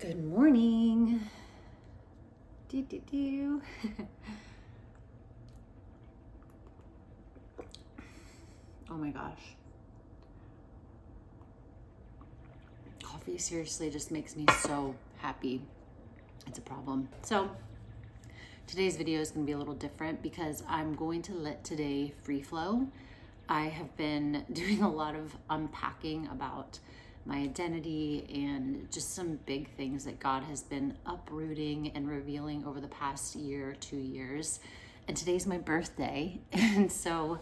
Good morning. Do, do, do. Oh my gosh. Coffee seriously just makes me so happy. It's a problem. So today's video is going to be a little different because I'm going to let today free flow. I have been doing a lot of unpacking about my identity and just some big things that God has been uprooting and revealing over the past year, 2 years. And today's my birthday. And so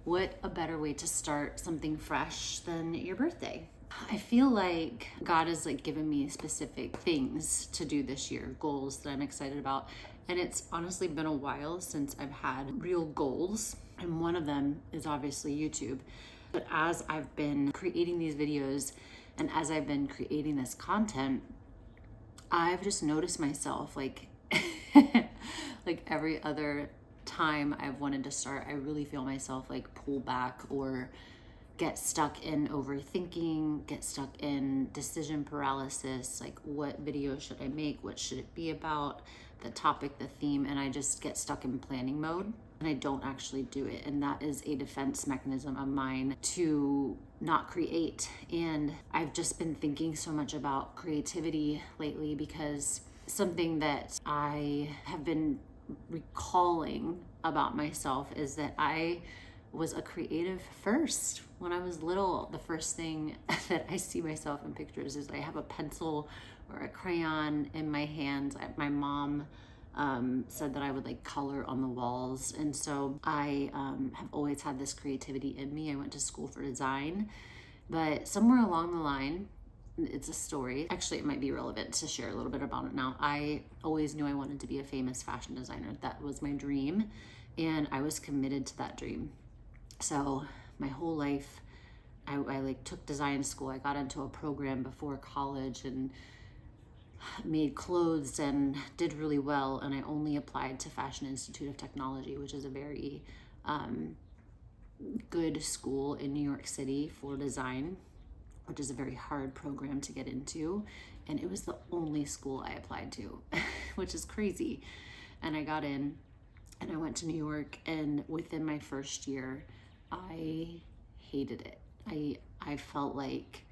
what a better way to start something fresh than your birthday? I feel like God has given me specific things to do this year, goals that I'm excited about. And it's honestly been a while since I've had real goals. And one of them is obviously YouTube. But as I've been creating these videos and as I've been creating this content, I've just noticed myself like every other time I've wanted to start, I really feel myself pull back or get stuck in overthinking, get stuck in decision paralysis, what video should I make? What should it be about? The topic, the theme, and I just get stuck in planning mode and I don't actually do it. And that is a defense mechanism of mine to not create. And I've just been thinking so much about creativity lately because something that I have been recalling about myself is that I was a creative first. When I was little, the first thing that I see myself in pictures is I have a pencil or a crayon in my hands. My mom said that I would color on the walls. And so I have always had this creativity in me. I went to school for design, but somewhere along the line, it's a story. Actually, it might be relevant to share a little bit about it now. I always knew I wanted to be a famous fashion designer. That was my dream, and I was committed to that dream. So my whole life, I took design school. I got into a program before college and made clothes and did really well. And I only applied to Fashion Institute of Technology, which is a very good school in New York City for design, which is a very hard program to get into. And it was the only school I applied to, which is crazy. And I got in and I went to New York, and within my first year, I hated it. I felt like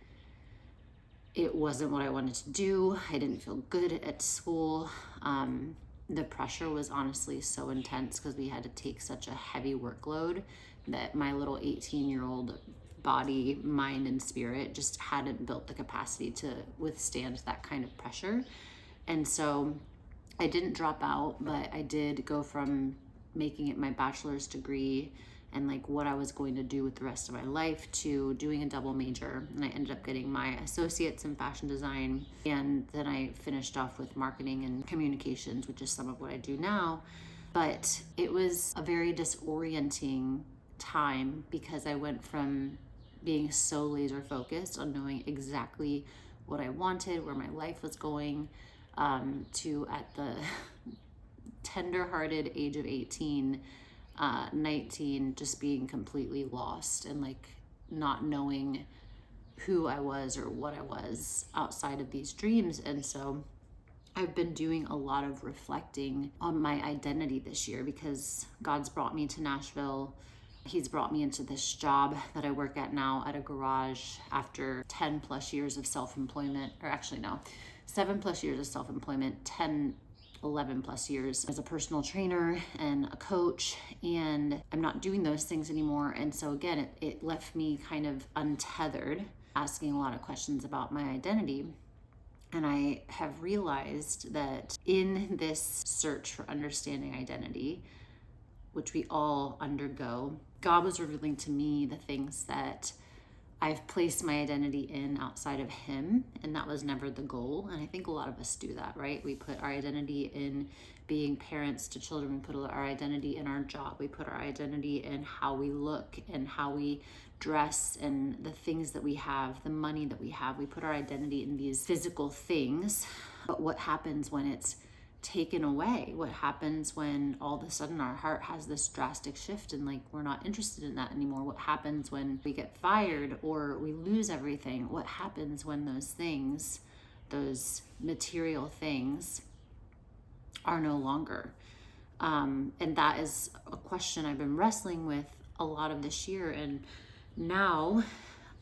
it wasn't what I wanted to do. I didn't feel good at school. The pressure was honestly so intense because we had to take such a heavy workload that my little 18-year-old body, mind, and spirit just hadn't built the capacity to withstand that kind of pressure. And so I didn't drop out, but I did go from making it my bachelor's degree and what I was going to do with the rest of my life to doing a double major. And I ended up getting my associates in fashion design. And then I finished off with marketing and communications, which is some of what I do now. But it was a very disorienting time because I went from being so laser focused on knowing exactly what I wanted, where my life was going, to at the tender-hearted age of 18, 19, just being completely lost and not knowing who I was or what I was outside of these dreams. And so I've been doing a lot of reflecting on my identity this year because God's brought me to Nashville. He's brought me into this job that I work at now at a garage after 10 plus years of self-employment, or actually no, 7 plus years of self-employment, 11 plus years as a personal trainer and a coach, and I'm not doing those things anymore. And so again, it left me kind of untethered, asking a lot of questions about my identity. And I have realized that in this search for understanding identity, which we all undergo, God was revealing to me the things that I've placed my identity in outside of Him, and that was never the goal. And I think a lot of us do that, right? We put our identity in being parents to children. We put our identity in our job. We put our identity in how we look and how we dress and the things that we have, the money that we have. We put our identity in these physical things. But what happens when it's taken away? What happens when all of a sudden our heart has this drastic shift and we're not interested in that anymore? What happens when we get fired or we lose everything? What happens when those things those material things are no longer. And that is a question I've been wrestling with a lot of this year. And now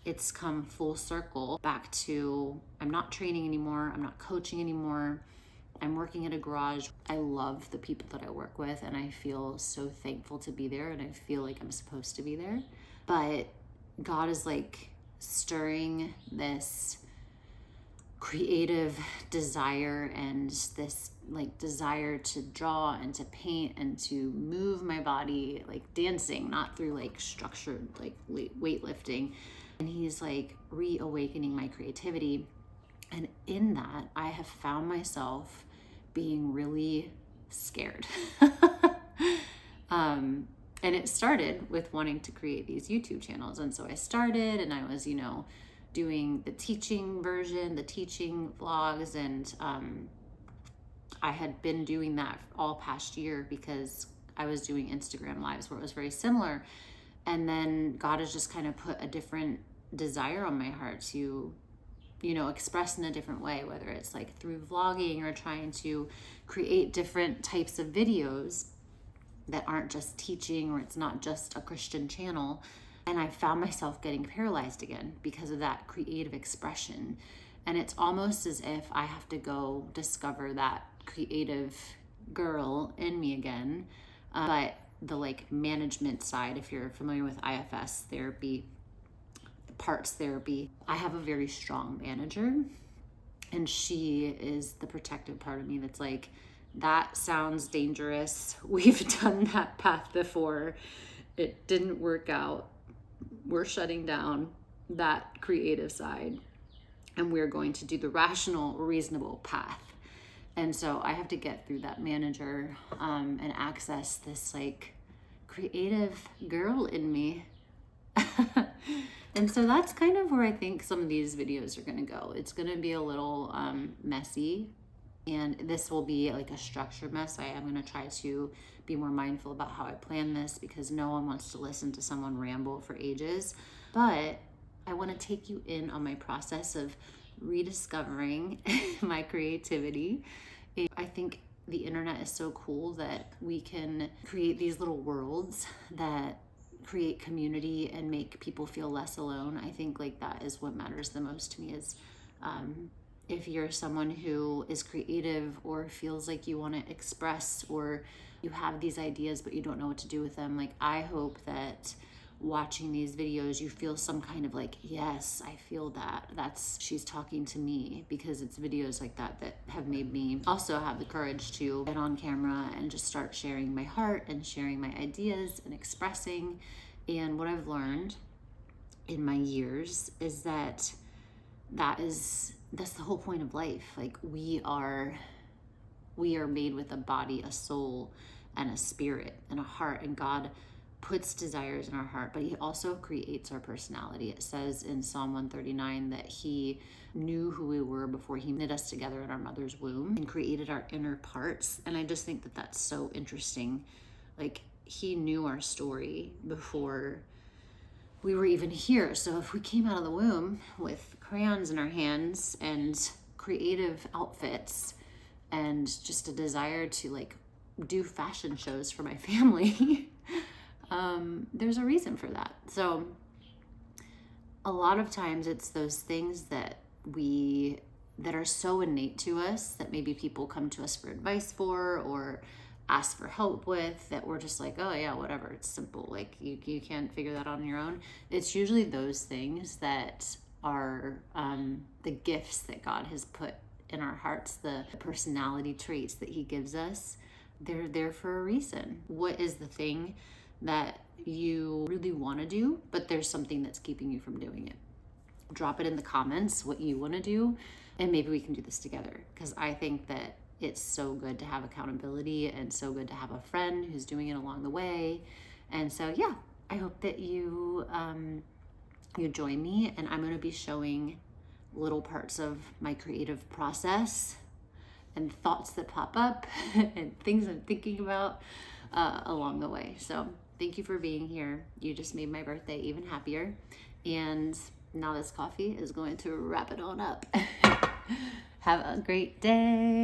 it's come full circle back to, I'm not training anymore. I'm not coaching anymore. I'm working at a garage. I love the people that I work with, and I feel so thankful to be there, and I feel like I'm supposed to be there. But God is like stirring this creative desire and this like desire to draw and to paint and to move my body, like dancing, not through like structured like weightlifting. And he's like reawakening my creativity. And in that, I have found myself being really scared. And it started with wanting to create these YouTube channels. And so I started, and I was, doing the teaching version, the teaching vlogs. And I had been doing that all past year because I was doing Instagram lives where it was very similar. And then God has just kind of put a different desire on my heart to express in a different way, whether it's like through vlogging or trying to create different types of videos that aren't just teaching, or it's not just a Christian channel. And I found myself getting paralyzed again because of that creative expression. And it's almost as if I have to go discover that creative girl in me again. But the like management side, if you're familiar with IFS therapy, parts therapy, I have a very strong manager, and she is the protective part of me that's like, that sounds dangerous. We've done that path before. It didn't work out. We're shutting down that creative side, and we're going to do the rational, reasonable path. And so I have to get through that manager and access this like creative girl in me. And so that's kind of where I think some of these videos are going to go. It's going to be a little messy, and this will be like a structured mess. I am going to try to be more mindful about how I plan this, because no one wants to listen to someone ramble for ages. But I want to take you in on my process of rediscovering my creativity. I think the internet is so cool that we can create these little worlds that create community and make people feel less alone. I think like that is what matters the most to me, is if you're someone who is creative or feels like you want to express, or you have these ideas but you don't know what to do with them, like I hope that watching these videos you feel some kind of like, yes, I feel that, she's talking to me, because it's videos like that that have made me also have the courage to get on camera and just start sharing my heart and sharing my ideas and expressing. And what I've learned in my years is that that's the whole point of life. Like we are made with a body, a soul, and a spirit and a heart, and God puts desires in our heart, but he also creates our personality. It says in Psalm 139 that he knew who we were before he knit us together in our mother's womb and created our inner parts. And I just think that that's so interesting. Like he knew our story before we were even here. So if we came out of the womb with crayons in our hands and creative outfits and just a desire to like do fashion shows for my family, there's a reason for that. So a lot of times it's those things that are so innate to us that maybe people come to us for advice for or ask for help with, that we're just like, oh yeah, whatever, it's simple, like you can't figure that out on your own. It's usually those things that are the gifts that God has put in our hearts, the personality traits that he gives us. They're there for a reason. What is the thing that you really want to do, but there's something that's keeping you from doing it? Drop it in the comments what you want to do, and maybe we can do this together, because I think that it's so good to have accountability and so good to have a friend who's doing it along the way. And so yeah, I hope that you join me, and I'm going to be showing little parts of my creative process and thoughts that pop up and things I'm thinking about along the way. So thank you for being here. You just made my birthday even happier. And now this coffee is going to wrap it on up. Have a great day.